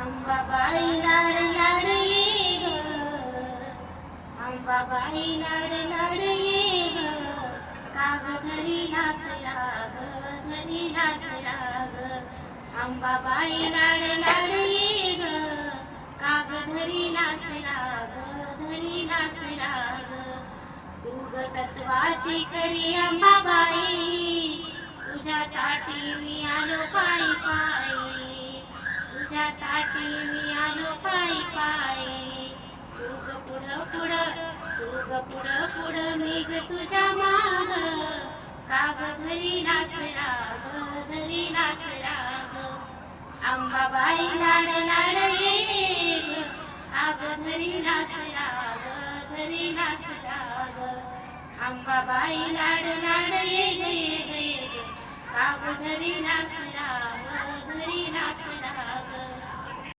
अंबाबाई लाड लाड ये ग, अंबाबाई लाड लाड ये ग, काग धरी नाचला ग, धरी नाचला ग. अंबाबाई लाड लाड ये ग, काग धरी नाचला ग, धरी नाचला ग. तू ग सत्वाची खरी अंबाबाई, तुझ्यासाठी मी आलो पायी पायी, तुझ्यासाठी मी आलो पायी पायी. तू ग पुढं पुढं, तू ग पुढं पुढं, मी ग तुझ्या माग, काग धरी नाचला ग, धरी नाचला ग. अंबाबाई लाड लाड ये ग, काग धरी नाचला ग, धरी नाचला ग. अंबाबाई लाड लाड ये ग, ये ग, ये ग, काग धरी नाचला ग, धरी नाचला.